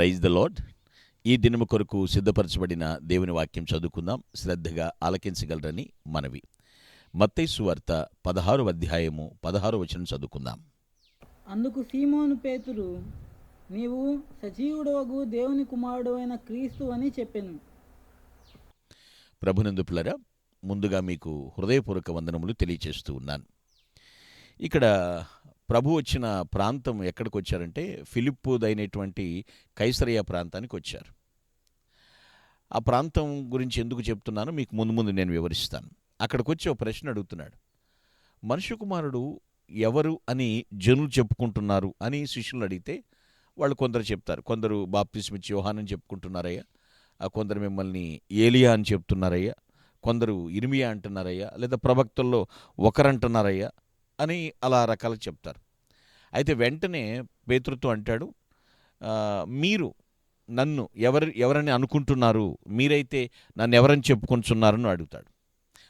Praise the lord. ఈ దినము కొరకు సిద్ధపరచబడిన దేవుని వాక్యం చదువుకుందాం. శ్రద్ధగా ఆలకించగలరని మనవి. మత్తయి సువార్త 16వ అధ్యాయము 16వ వచనం చదువుకుందాం. అందుకు సీమోను పేతురు, నీవు సజీవుడవగు దేవుని కుమారుడు అయిన క్రీస్తు అని చెప్పెను. ప్రభునందు పిల్లరా, ముందుగా మీకు హృదయపూర్వక వందనములు తెలియచేస్తూ ఉన్నాను. ఇక్కడ ప్రభు వచ్చిన ప్రాంతం ఎక్కడికి వచ్చారంటే ఫిలిప్పుదైనటువంటి కైసరయ ప్రాంతానికి వచ్చారు. ఆ ప్రాంతం గురించి ఎందుకు చెప్తున్నానో మీకు ముందు నేను వివరిస్తాను. అక్కడికి వచ్చి ఒక ప్రశ్న అడుగుతున్నాడు. మనుష్య కుమారుడు ఎవరు అని జనులు చెప్పుకుంటున్నారు అని శిష్యులు అడిగితే వాళ్ళు కొందరు చెప్తారు. కొందరు బాప్తిస్మిచ్చి యోహానని చెప్పుకుంటున్నారయ్యా, కొందరు మిమ్మల్ని ఏలియా అని చెప్తున్నారయ్యా, కొందరు ఇర్మియా అంటున్నారయ్యా, లేదా ప్రవక్తల్లో ఒకరంటున్నారయ్యా అని అలా రకాలు చెప్తారు. అయితే వెంటనే పేతురుతో అంటాడు, మీరు నన్ను ఎవరని అనుకుంటున్నారు, మీరైతే నన్ను ఎవరని చెప్పుకుంటున్నారని అడుగుతాడు.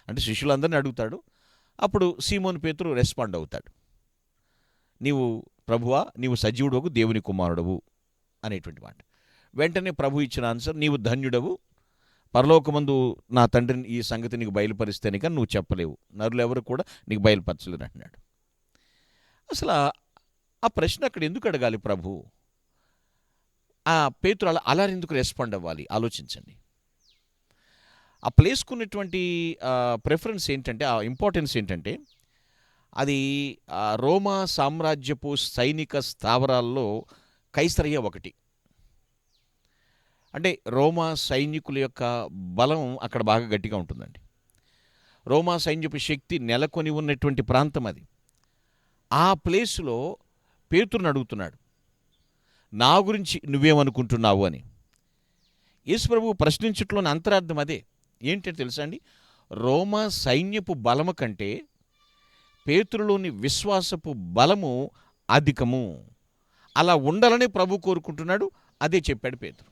అంటే శిష్యులందరినీ అడుగుతాడు. అప్పుడు సీమోను పేతురు రెస్పాండ్ అవుతాడు, నీవు ప్రభువా, నీవు సజీవుడవు దేవుని కుమారుడవు అనేటువంటి మాట. వెంటనే ప్రభు ఇచ్చిన ఆన్సర్, నీవు ధన్యుడవు, పరలోకమందు నా తండ్రిని ఈ సంగతి నీకు బయలుపరిస్తేనే కానీ నువ్వు చెప్పలేవు, నరులు ఎవరు కూడా నీకు బయలుపరచలేరు అంటున్నాడు. అసలు ఆ ప్రశ్న అక్కడ ఎందుకు అడగాలి ప్రభు? ఆ పేతురు అలా ఎందుకు రెస్పాండ్ అవ్వాలి? ఆలోచించండి. ఆ ప్లేస్కున్నటువంటి ప్రిఫరెన్స్ ఏంటంటే, ఆ ఇంపార్టెన్స్ ఏంటంటే, అది రోమా సామ్రాజ్యపు సైనిక స్థావరాల్లో కైసరయ ఒకటి. అంటే రోమా సైనికుల యొక్క బలం అక్కడ బాగా గట్టిగా ఉంటుందండి. రోమా సైన్యపు శక్తి నెలకొని ఉన్నటువంటి ప్రాంతం అది. ఆ ప్లేసులో పేతురుని అడుగుతున్నాడు, నా గురించి నువ్వేమనుకుంటున్నావు అని. యేసు ప్రభువు ప్రశ్నించట్లోని అంతరార్థం అదే. ఏంటంటే తెలుసా అండి, రోమా సైన్యపు బలము కంటే పేతురులోని విశ్వాసపు బలము అధికము. అలా ఉండాలని ప్రభు కోరుకుంటున్నాడు. అదే చెప్పాడు పేతురు.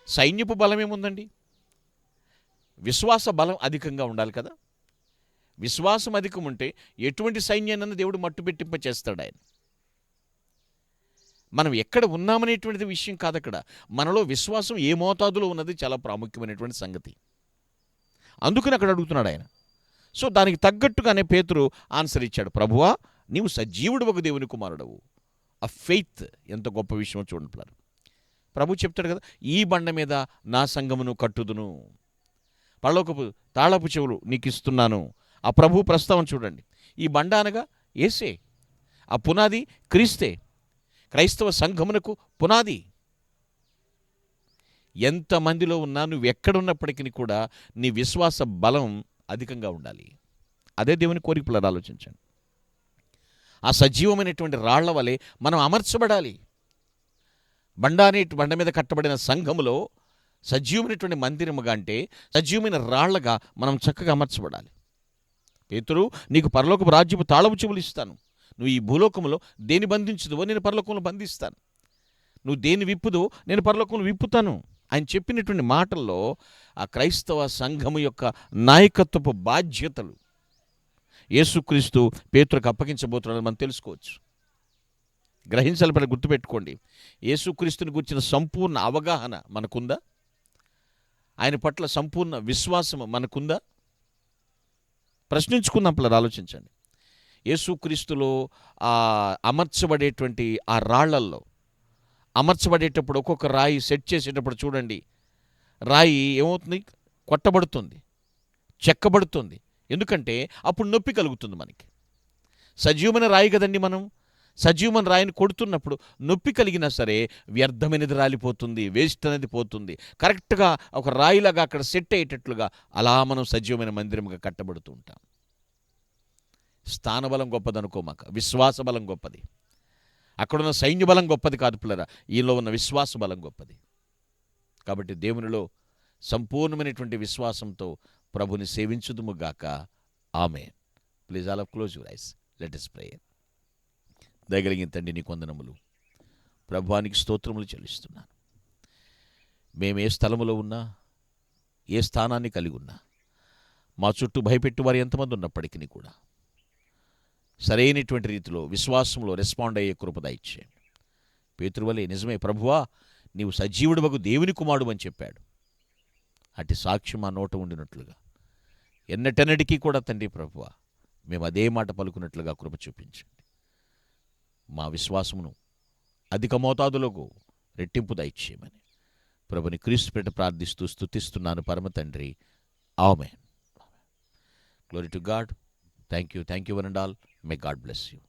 సైన్యపు బలం ఏముందండి, విశ్వాస బలం అధికంగా ఉండాలి కదా. విశ్వాసం అధికం ఉంటే ఎటువంటి సైన్యాన్ని దేవుడు మట్టుబెట్టింప చేస్తాడు ఆయన. మనం ఎక్కడ ఉన్నామనేటువంటిది విషయం కాదు అక్కడ. మనలో విశ్వాసం ఏ మోతాదులో ఉన్నది చాలా ప్రాముఖ్యమైనటువంటి సంగతి. అందుకని అక్కడ అడుగుతున్నాడు ఆయన. సో దానికి తగ్గట్టుగానే పేతురు ఆన్సర్ ఇచ్చాడు, ప్రభువా, నీవు సజీవుడు ఒక దేవుని కుమారుడవు. ఆ ఫెయిత్ ఎంత గొప్ప విషయం చూడండి. ప్రభు చెప్తాడు కదా, ఈ బండ మీద నా సంఘమును కట్టుదును, పరలోకపు తాళపు చెవులు నీకు ఇస్తున్నాను. ఆ ప్రభు ప్రస్తావన చూడండి. ఈ బండ అనగా యేసే, ఆ పునాది క్రీస్తే, క్రైస్తవ సంఘమునకు పునాది. ఎంతమందిలో ఉన్నా నువ్వు ఎక్కడున్నప్పటికీ కూడా నీ విశ్వాస బలం అధికంగా ఉండాలి. అదే దేవుని కోరికలను ఆలోచించండి. ఆ సజీవమైనటువంటి రాళ్ల వలె మనం అమర్చబడాలి. బండ మీద కట్టబడిన సంఘములో సజీవమైనటువంటి మందిరముగా అంటే సజీవమైన రాళ్లగా మనం చక్కగా అమర్చబడాలి. పేతురు, నీకు పరలోకపు రాజ్యపు తాళపు చెవులు ఇస్తాను. నువ్వు ఈ భూలోకంలో దేని బంధించుదువో నేను పరలోకంలో బంధిస్తాను, నువ్వు దేని విప్పుదో నేను పరలోకంలో విప్పుతాను. ఆయన చెప్పినటువంటి మాటల్లో ఆ క్రైస్తవ సంఘము యొక్క నాయకత్వపు బాధ్యతలు యేసుక్రీస్తు పేతురుకు అప్పగించబోతున్నాడని మనం తెలుసుకోవచ్చు. గ్రహించాలి, గుర్తుపెట్టుకోండి. యేసుక్రీస్తుని గురించిన సంపూర్ణ అవగాహన మనకుందా? ఆయన పట్ల సంపూర్ణ విశ్వాసం మనకుందా? ప్రశ్నించుకుందాం. ఆలోచించండి. యేసుక్రీస్తులో అమర్చబడేటువంటి ఆ రాళ్లల్లో అమర్చబడేటప్పుడు ఒక్కొక్క రాయి సెట్ చేసేటప్పుడు చూడండి, రాయి ఏమవుతుంది? కొట్టబడుతుంది, చెక్కబడుతుంది. ఎందుకంటే అప్పుడు నొప్పి కలుగుతుంది మనకి. సజీవమైన రాయి కదండి మనం. సజీవమైన రాయిని కొడుతున్నప్పుడు నొప్పి కలిగినా సరే వ్యర్థమైనది రాలిపోతుంది, వేస్ట్ అనేది పోతుంది. కరెక్ట్గా ఒక రాయిలాగా అక్కడ సెట్ అయ్యేటట్లుగా అలా మనం సజీవమైన మందిరంగా కట్టబడుతూ ఉంటాం. స్థానబలం గొప్పది అనుకోమాక, విశ్వాస బలం గొప్పది. అక్కడున్న సైన్య బలం గొప్పది కాదు పిల్లరా, ఈలో ఉన్న విశ్వాస బలం గొప్పది. కాబట్టి దేవునిలో సంపూర్ణమైనటువంటి విశ్వాసంతో ప్రభుని సేవించుదుముగాక. Amen. Please all of close your eyes, let us pray. దయగలిగిన తండ్రి, నీ వందనములు ప్రభువానికి స్తోత్రములు చెల్లిస్తున్నాను. మేము ఏ స్థలములో ఉన్నా, ఏ స్థానాన్ని కలిగి ఉన్నా, మా చుట్టూ భయపెట్టు వారు ఎంతమంది ఉన్నప్పటికీ కూడా సరైనటువంటి రీతిలో విశ్వాసంలో రెస్పాండ్ అయ్యే కృప దయచేయండి. పేతురు వలె నిజమే ప్రభువా, నీవు సజీవుడవగు దేవుని కుమారుడు అని చెప్పాడు. అటు సాక్ష్యం మా నోట ఉండినట్లుగా ఎన్నటెన్నటికీ కూడా తండ్రి ప్రభువా మేము అదే మాట పలుకున్నట్లుగా కృప చూపించండి. మా విశ్వాసమును అధిక మోతాదులకు రెట్టింపు దయచేయమని ప్రభుని క్రీస్తు పేట ప్రార్థిస్తూ స్తుతిస్తున్నాను పరమ తండ్రి. Amen. Glory to God. Thank you one and all. May God bless you.